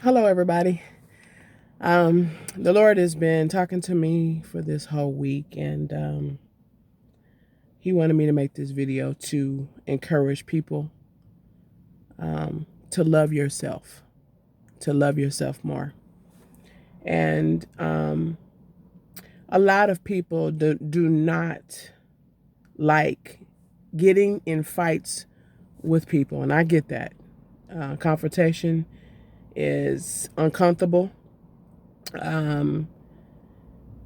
Hello, everybody. The Lord has been talking to me for this whole week, and He wanted me to make this video to encourage people to love yourself, more. And a lot of people do not like getting in fights with people, and I get that. Confrontation is uncomfortable. Um,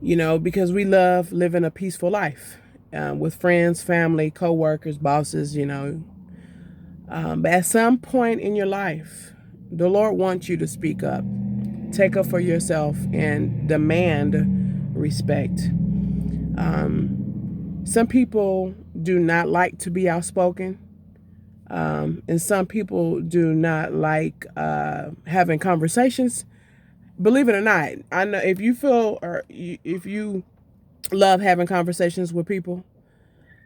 because we love living a peaceful life with friends, family, co-workers, bosses, But at some point in your life, the Lord wants you to speak up, take up for yourself, and demand respect. Some people do not like to be outspoken, and some people do not like having conversations. Believe it or not, I know if you feel or if you love having conversations with people.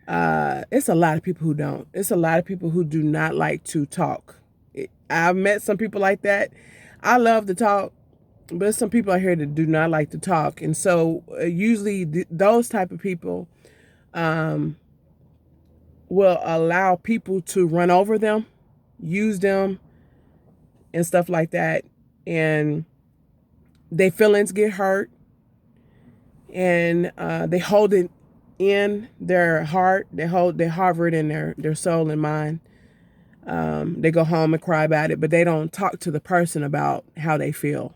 It's a lot of people who don't. It's a lot of people who do not like to talk. I've met some people like that. I love to talk, but there's some people out here that do not like to talk, and so usually those type of people um, will allow people to run over them, use them, and stuff like that, and their feelings get hurt, and they hold it in their heart. They harbor it in their soul and mind. They go home and cry about it, but they don't talk to the person about how they feel.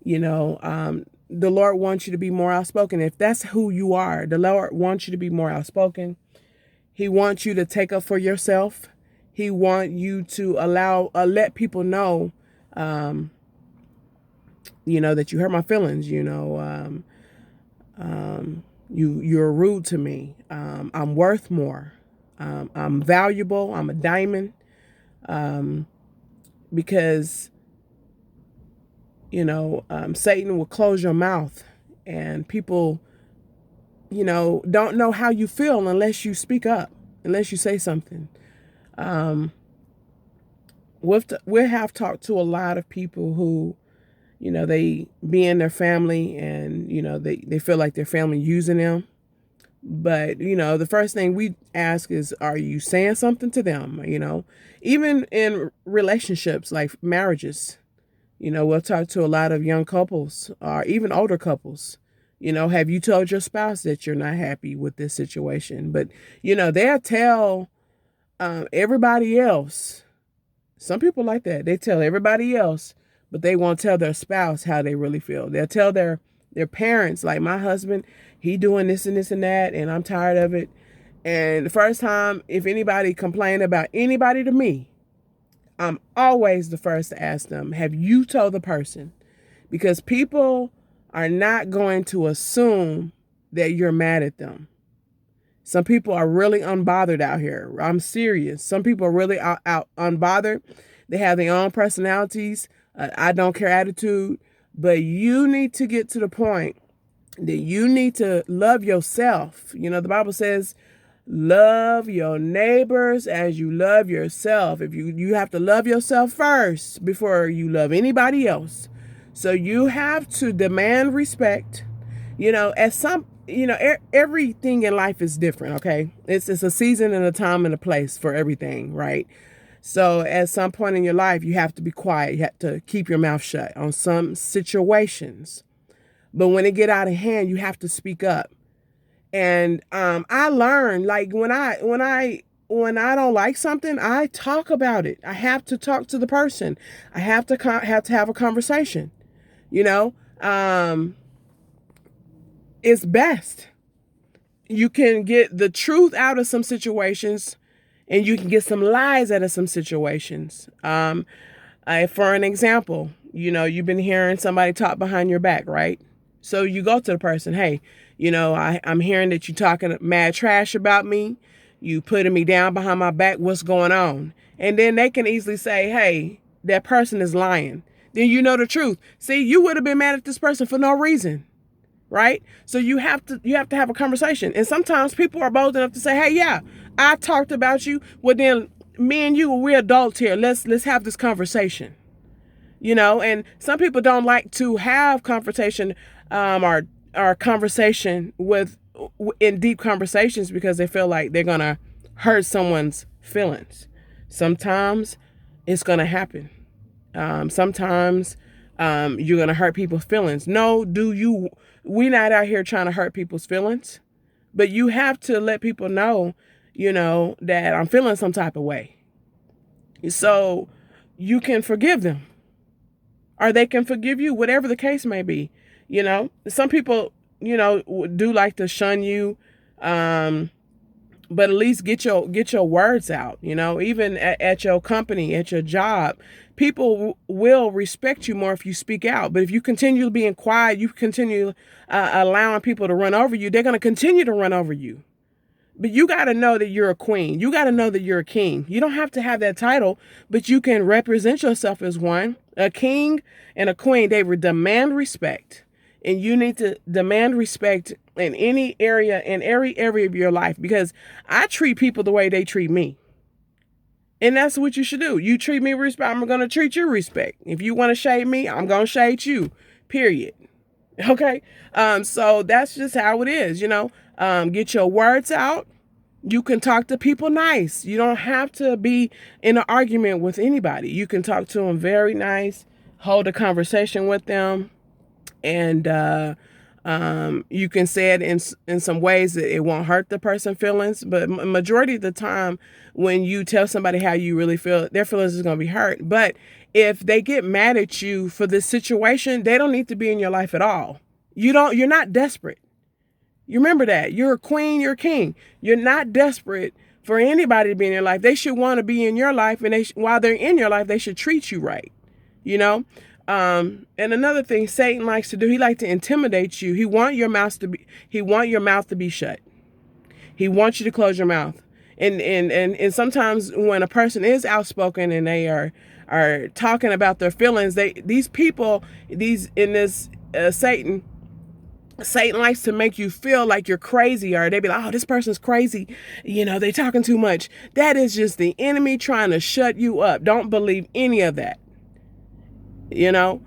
The Lord wants you to be more outspoken. If that's who you are, the Lord wants you to be more outspoken. He wants you to take up for yourself. He wants you to let people know, that you hurt my feelings. You're rude to me. I'm worth more. I'm valuable. I'm a diamond. Because Satan will close your mouth, and people don't know how you feel unless you speak up, unless you say something. We have talked to a lot of people who they be in their family, and they feel like their family using them. But the first thing we ask is, are you saying something to them? Even in relationships like marriages, we'll talk to a lot of young couples or even older couples. Have you told your spouse that you're not happy with this situation? But they'll tell everybody else. Some people like that. They tell everybody else, but they won't tell their spouse how they really feel. They'll tell their parents, like my husband, he doing this and this and that, and I'm tired of it. And the first time, if anybody complained about anybody to me, I'm always the first to ask them, have you told the person? Because people are not going to assume that you're mad at them. Some people are really unbothered out here. I'm serious. Some people are really out unbothered. They have their own personalities, I don't care attitude. But you need to get to the point that you need to love yourself. The Bible says, love your neighbors as you love yourself. If you have to love yourself first before you love anybody else. So you have to demand respect. Everything in life is different, okay? It's a season and a time and a place for everything, right? So at some point in your life, you have to be quiet. You have to keep your mouth shut on some situations. But when it get out of hand, you have to speak up. And I learned, like, when I don't like something, I talk about it. I have to talk to the person. I have to have a conversation. It's best. You can get the truth out of some situations, and you can get some lies out of some situations. For an example, you've been hearing somebody talk behind your back, right? So you go to the person, hey, I'm hearing that you're talking mad trash about me. You putting me down behind my back. What's going on? And then they can easily say, hey, that person is lying. Then you know the truth. See, you would have been mad at this person for no reason, right? So you have to have a conversation. And sometimes people are bold enough to say, hey, yeah, I talked about you. Well, then me and you, we're adults here. Let's have this conversation. And some people don't like to have confrontation, or conversation in deep conversations, because they feel like they're going to hurt someone's feelings. Sometimes it's going to happen. Sometimes you're going to hurt people's feelings. No, we're not out here trying to hurt people's feelings, but you have to let people know, that I'm feeling some type of way. So you can forgive them, or they can forgive you, whatever the case may be. Some people, do like to shun you, but at least get your words out. Even at your company, at your job, people will respect you more if you speak out. But if you continue being quiet, you continue allowing people to run over you, they're going to continue to run over you. But you got to know that you're a queen. You got to know that you're a king. You don't have to have that title, but you can represent yourself as one. A king and a queen, they would demand respect. And you need to demand respect in every area of your life, because I treat people the way they treat me. And that's what you should do. You treat me with respect, I'm going to treat you with respect. If you want to shade me, I'm going to shade you, period. Okay? So that's just how it is, get your words out. You can talk to people nice. You don't have to be in an argument with anybody. You can talk to them very nice, hold a conversation with them, and you can say it in some ways that it won't hurt the person's feelings. But majority of the time, when you tell somebody how you really feel, their feelings is going to be hurt. But if they get mad at you for this situation, they don't need to be in your life at all. You're not desperate. You remember that. You're a queen, you're a king. You're not desperate for anybody to be in your life. They should want to be in your life, and while they're in your life, they should treat you right. And another thing Satan likes to do, he likes to intimidate you. He wants your mouth to be shut. He wants you to close your mouth. And sometimes when a person is outspoken and they are talking about their feelings, Satan likes to make you feel like you're crazy, or they be like, oh, this person's crazy. They talking too much. That is just the enemy trying to shut you up. Don't believe any of that. You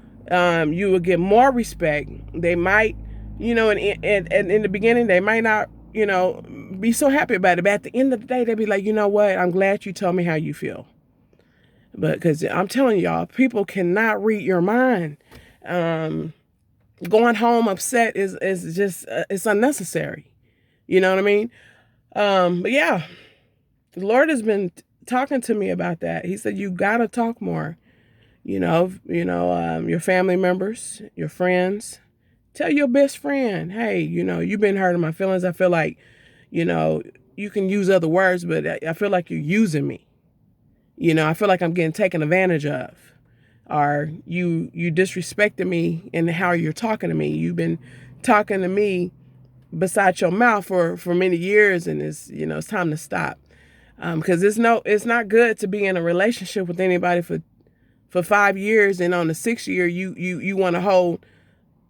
will get more respect. They might, in the beginning, they might not, be so happy about it. But at the end of the day, they'll be like, you know what? I'm glad you told me how you feel. But because I'm telling y'all, people cannot read your mind. Going home upset is just, it's unnecessary. You know what I mean? But yeah, the Lord has been talking to me about that. He said, you got to talk more. Your family members, your friends, tell your best friend, hey, you've been hurting my feelings. I feel like, you can use other words, but I feel like you're using me. I feel like I'm getting taken advantage of, or you disrespected me in how you're talking to me. You've been talking to me beside your mouth for many years, and it's time to stop. Because it's not good to be in a relationship with anybody for 5 years, and on the 6th year, you want to hold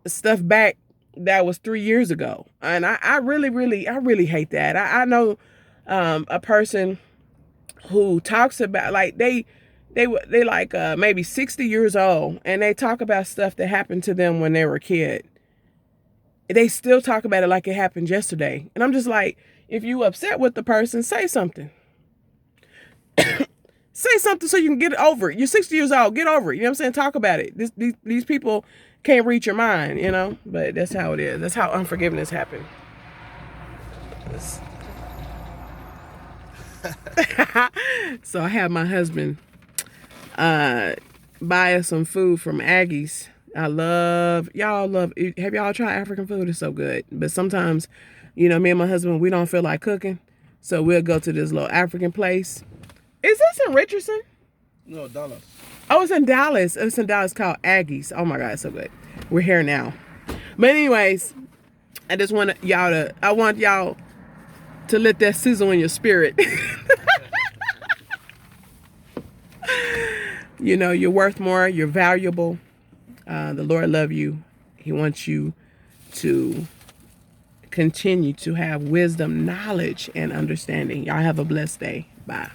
stuff back that was 3 years ago. And I really hate that. I know a person who talks about, like, they like maybe 60 years old, and they talk about stuff that happened to them when they were a kid. They still talk about it like it happened yesterday. And I'm just like, if you upset with the person, say something. Say something so you can get over it. You're 60 years old. Get over it. You know what I'm saying? Talk about it. These people can't read your mind, But that's how it is. That's how unforgiveness happens. So I have my husband buy us some food from Aggie's. Have y'all tried African food? It's so good. But sometimes, me and my husband, we don't feel like cooking. So we'll go to this little African place. Is this in Richardson? No, Dallas. Oh, it's in Dallas. It's in Dallas, called Aggie's. Oh my God, it's so good. We're here now. But anyways, I want y'all to let that sizzle in your spirit. You're worth more. You're valuable. The Lord loves you. He wants you to continue to have wisdom, knowledge, and understanding. Y'all have a blessed day. Bye.